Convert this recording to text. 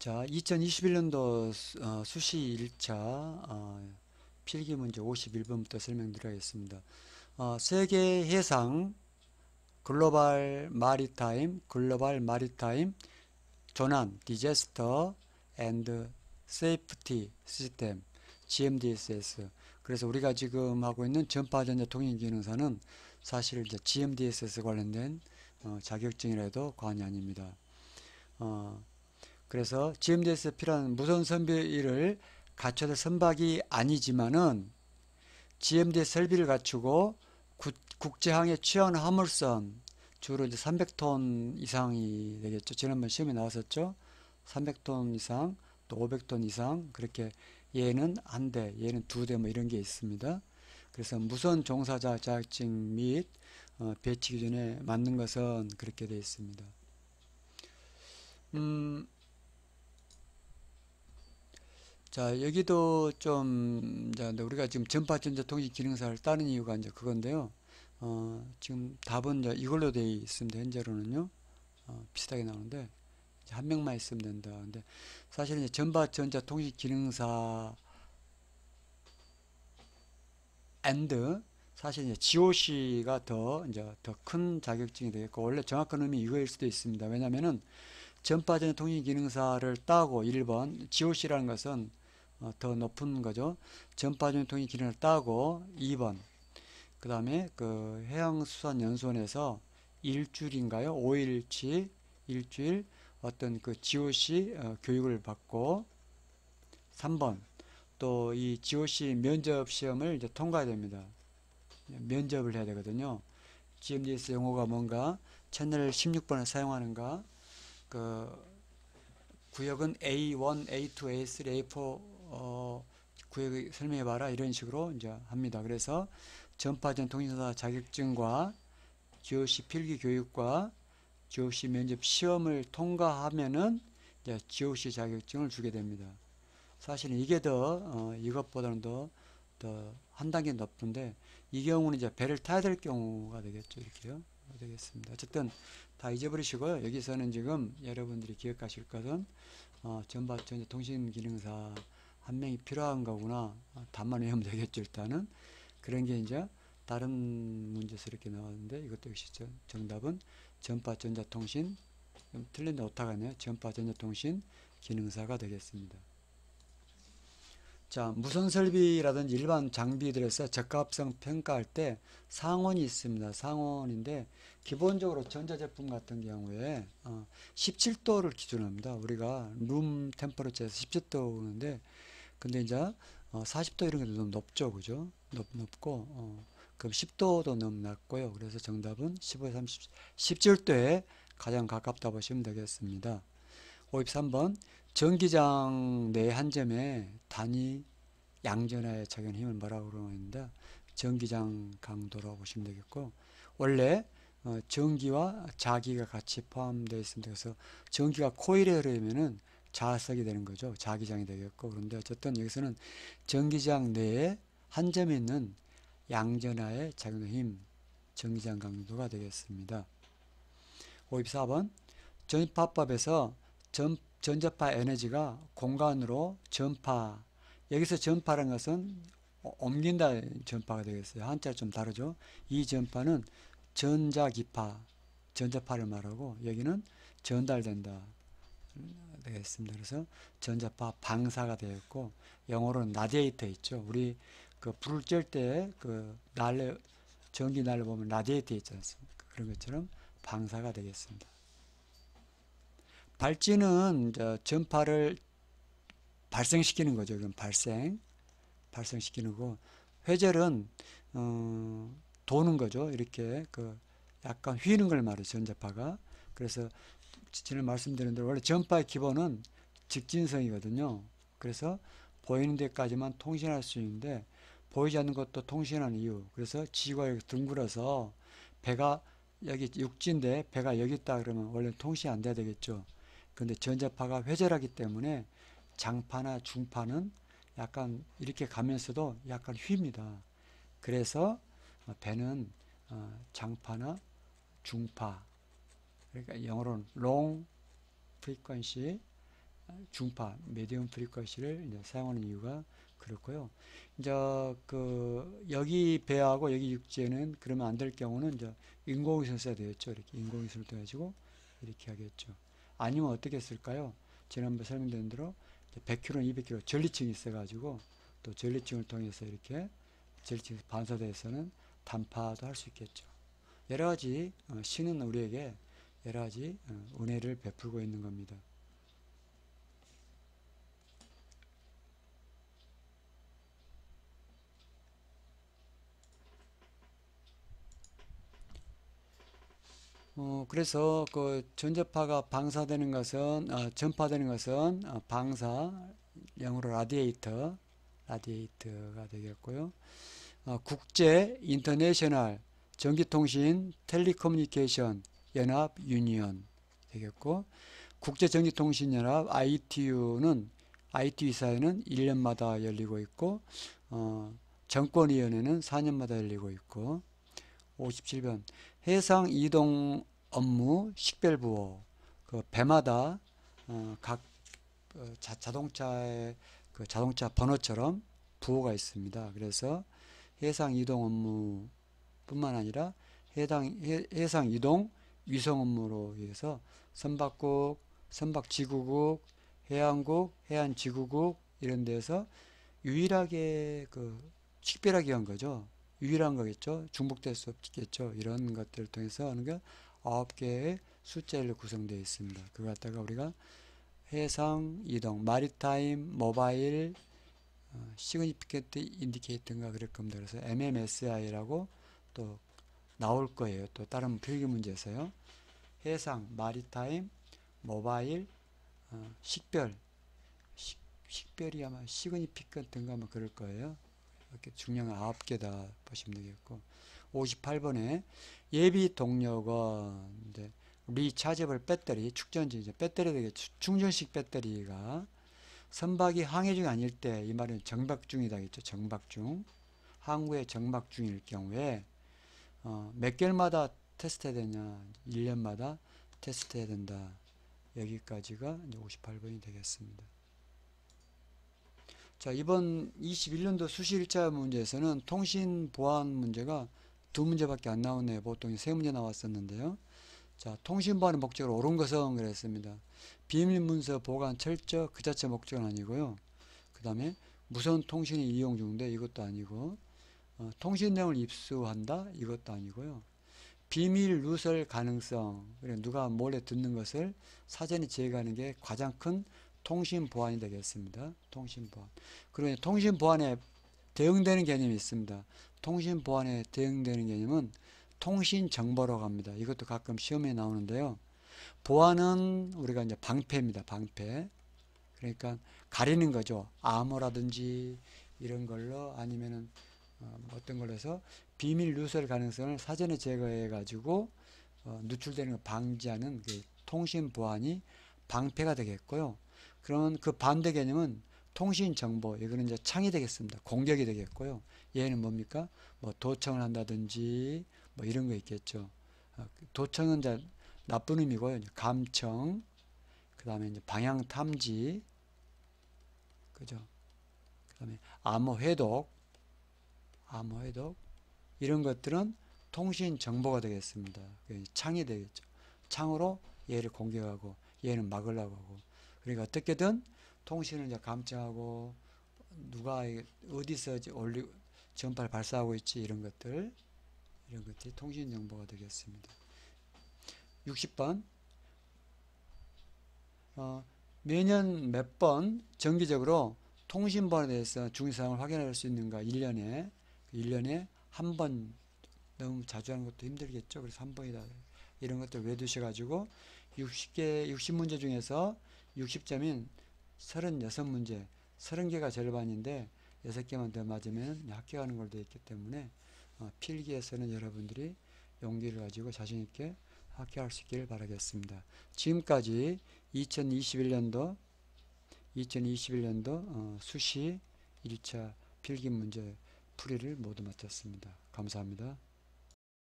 자, 2021년도 수시 1차 필기 문제 51번부터 설명드리겠습니다. 세계 해상 글로벌 마리타임 조난 디제스터 앤드 세이프티 시스템 GMDSS. 그래서 우리가 지금 하고 있는 전파전자 통신기능사는 사실 이제 GMDSS 관련된 자격증이라도 과언이 아닙니다. 그래서 GMDS에 필요한 무선 선비를 갖춰야 선박이 아니지만은 GMDS 설비를 갖추고 국제항해 취한 화물선 주로 이제 300톤 이상이 되겠죠. 지난번 시험에 나왔었죠. 300톤 이상 또 500톤 이상 그렇게 얘는 한 대, 얘는 두 대 뭐 이런 게 있습니다. 그래서 무선 종사자 자격증 및 배치 기준에 맞는 것은 그렇게 되어 있습니다. 자, 여기도 좀, 이제 우리가 지금 전파전자 통신 기능사를 따는 이유가 이제 그건데요. 지금 답은 이제 이걸로 되어 있습니다. 현재로는요. 비슷하게 나오는데, 이제 한 명만 있으면 된다. 근데 사실 이제 전파전자 통신 기능사 and 사실 이제 GOC가 더 큰 자격증이 되겠고, 원래 정확한 의미 이거일 수도 있습니다. 왜냐면은 전파전자 통신 기능사를 따고 1번, GOC라는 것은 더 높은 거죠. 전파전 통신 기능을 따고 2번. 그 다음에 그 해양수산연수원에서 일주일인가요? 5일치 일주일 어떤 그 GOC 교육을 받고 3번. 또 이 GOC 면접 시험을 이제 통과해야 됩니다. 면접을 해야 되거든요. GMDS 용어가 뭔가 채널 16번을 사용하는가 그 구역은 A1, A2, A3, A4 구역 설명해봐라 이런 식으로 이제 합니다. 그래서 전파전 통신사 자격증과 GOC 필기 교육과 GOC 면접 시험을 통과하면은 이제 GOC 자격증을 주게 됩니다. 사실은 이게 이것보다는 더 한 단계 높은데 이 경우는 이제 배를 타야 될 경우가 되겠죠. 이렇게요. 되겠습니다. 어쨌든 다 잊어버리시고요. 여기서는 지금 여러분들이 기억하실 것은 전파전자 통신기능사 한 명이 필요한 거구나. 답만 외우면 되겠죠. 일단은 그런 게 이제 다른 문제에서 이렇게 나왔는데 이것도 역시 정답은 전파전자통신 틀린데 오타가네요. 전파전자통신 기능사가 되겠습니다. 자, 무선 설비라든지 일반 장비들에서 적합성 평가할 때 상원이 있습니다. 상원인데 기본적으로 전자제품 같은 경우에 17도를 기준으로 합니다. 우리가 룸 템퍼러처에서 17도인데 근데 이제 40도 이런 게 너무 높죠. 그죠? 높고 그럼 10도도 너무 낮고요. 그래서 정답은 15에서 30, 17도에 가장 가깝다 보시면 되겠습니다. 53번 전기장 내 한 점에 단위 양전하에 작용 힘을 뭐라고 그러는데 전기장 강도라고 보시면 되겠고 원래 전기와 자기가 같이 포함되어 있습니다. 그래서 전기가 코일에 흐르면은 자석이 되는 거죠. 자기장이 되겠고 그런데 어쨌든 여기서는 전기장 내에 한 점에 있는 양전하의 작용 힘 전기장 강도가 되겠습니다. 54번 전파법에서 전자파 에너지가 공간으로 전파 여기서 전파라는 것은 옮긴다 전파가 되겠어요. 한자가 좀 다르죠. 이 전파는 전자기파 전자파를 말하고 여기는 전달된다 되겠습니다. 그래서 전자파 방사가 되었고 영어로는 라디에이터 있죠. 우리 그 불을 쬐 때 그 난로 전기 난로 보면 라디에이터 있지 않습니까? 그런 것처럼 방사가 되겠습니다. 발진은 전파를 발생시키는 거죠. 그럼 발생시키는 거. 회절은 도는 거죠. 이렇게 그 약간 휘는 걸 말해요. 전자파가. 그래서 전에 말씀드린 대로 원래 전파의 기본은 직진성이거든요. 그래서 보이는 데까지만 통신할 수 있는데 보이지 않는 것도 통신하는 이유. 그래서 지구가 여기 둥글어서 배가 여기 육지인데 배가 여기 있다 그러면 원래 통신이 안 돼야 되겠죠. 근데 전자파가 회절하기 때문에 장파나 중파는 약간 이렇게 가면서도 약간 휩니다. 그래서 배는 장파나 중파 그러니까 영어로는 long frequency 중파, medium frequency를 이제 사용하는 이유가 그렇고요. 이제 여기 배하고 여기 육지에는 그러면 안 될 경우는 이제 인공위성을 써야 되겠죠. 이렇게 인공위성을 떠가지고 이렇게 하겠죠. 아니면 어떻게 쓸까요? 지난번에 설명드린 대로 100km, 200km 전리층이 있어가지고 또 전리층을 통해서 이렇게 전리층 반사대에서는 단파도 할 수 있겠죠. 여러 가지 신은 우리에게 여러 가지 은혜를 베풀고 있는 겁니다. 그래서 그 전자파가 방사되는 것은 전파되는 것은 방사, 영어로 라디에이터가 되겠고요. 국제 인터내셔널 전기통신 텔레커뮤니케이션 연합 유니언 되겠고, 국제 전기통신 연합 ITU는 ITU 사회는 1년마다 열리고 있고, 정권위원회는 4년마다 열리고 있고. 57번 해상 이동 업무 식별부호. 그 배마다 각 자동차의 그 자동차 번호처럼 부호가 있습니다. 그래서 해상 이동 업무뿐만 아니라 해상 이동 위성 업무로 위해서 선박국, 선박지구국, 해안국, 해안지구국 이런 데서 유일하게 식별하기 위한 거죠. 유일한 거겠죠. 중복될 수 없겠죠. 이런 것들을 통해서 하는 게 9개의 숫자로 구성되어 있습니다. 그거 갖다가 우리가 해상 이동, 마리타임, 모바일, 시그니피컨트 인디케이터인가 그럴 겁니다. 그래서 MMSI라고 또 나올 거예요. 또 다른 필기 문제에서요. 해상, 마리타임, 모바일, 식별, 식별이 아마 시그니피컨트인가 뭐 그럴 거예요. 이렇게 중요한 9개다 보시면 되겠고. 58번에 예비 동력은 이제 리차저블 배터리, 축전지, 이제 배터리 되겠죠. 충전식 배터리가 선박이 항해 중이 아닐 때, 이 말은 정박 중이다겠죠. 정박 중. 항구에 정박 중일 경우에 몇 개월마다 테스트해야 되냐? 1년마다 테스트해야 된다. 여기까지가 이제 58번이 되겠습니다. 자, 이번 21년도 수시 1차 문제에서는 통신 보안 문제가 2문제밖에 안 나오네요. 보통 3문제 나왔었는데요. 자, 통신 보안의 목적으로 옳은 것은 그랬습니다. 비밀 문서 보관 철저 그 자체 목적은 아니고요. 그 다음에 무선 통신이 이용 중인데 이것도 아니고, 통신 내용을 입수한다 이것도 아니고요. 비밀 누설 가능성, 누가 몰래 듣는 것을 사전에 제거하는 게 가장 큰 통신 보안이 되겠습니다. 통신 보안. 그리고 통신 보안에 대응되는 개념이 있습니다. 통신 보안에 대응되는 개념은 통신 정보라고 합니다. 이것도 가끔 시험에 나오는데요. 보안은 우리가 이제 방패입니다. 방패. 그러니까 가리는 거죠. 암호라든지 이런 걸로 아니면은 어떤 걸로 해서 비밀 누설 가능성을 사전에 제거해 가지고 누출되는 걸 방지하는 그 통신 보안이 방패가 되겠고요. 그러면 그 반대 개념은 통신 정보, 이거는 이제 창이 되겠습니다. 공격이 되겠고요. 얘는 뭡니까? 뭐 도청을 한다든지 뭐 이런 거 있겠죠. 도청은 이제 나쁜 의미고요. 감청, 그 다음에 이제 방향 탐지, 그죠? 그 다음에 암호 해독, 이런 것들은 통신 정보가 되겠습니다. 창이 되겠죠. 창으로 얘를 공격하고 얘는 막으려고 하고. 그러니까 어떻게든 통신을 이제 감청하고 누가 어디서 전파를 발사하고 있지 이런 것들이 통신 정보가 되겠습니다. 60번 매년 몇 번 정기적으로 통신 보안에 대해서 중요사항을 확인할 수 있는가? 1년에 한 번. 너무 자주 하는 것도 힘들겠죠. 그래서 한 번이다. 이런 것들 외두셔가지고 60문제 중에서 60점인 36문제, 30개가 절반인데 6개만 더 맞으면 합격하는 걸로 되어 있기 때문에 필기에서는 여러분들이 용기를 가지고 자신있게 합격할 수 있기를 바라겠습니다. 지금까지 2021년도 수시 1차 필기 문제 풀이를 모두 마쳤습니다. 감사합니다.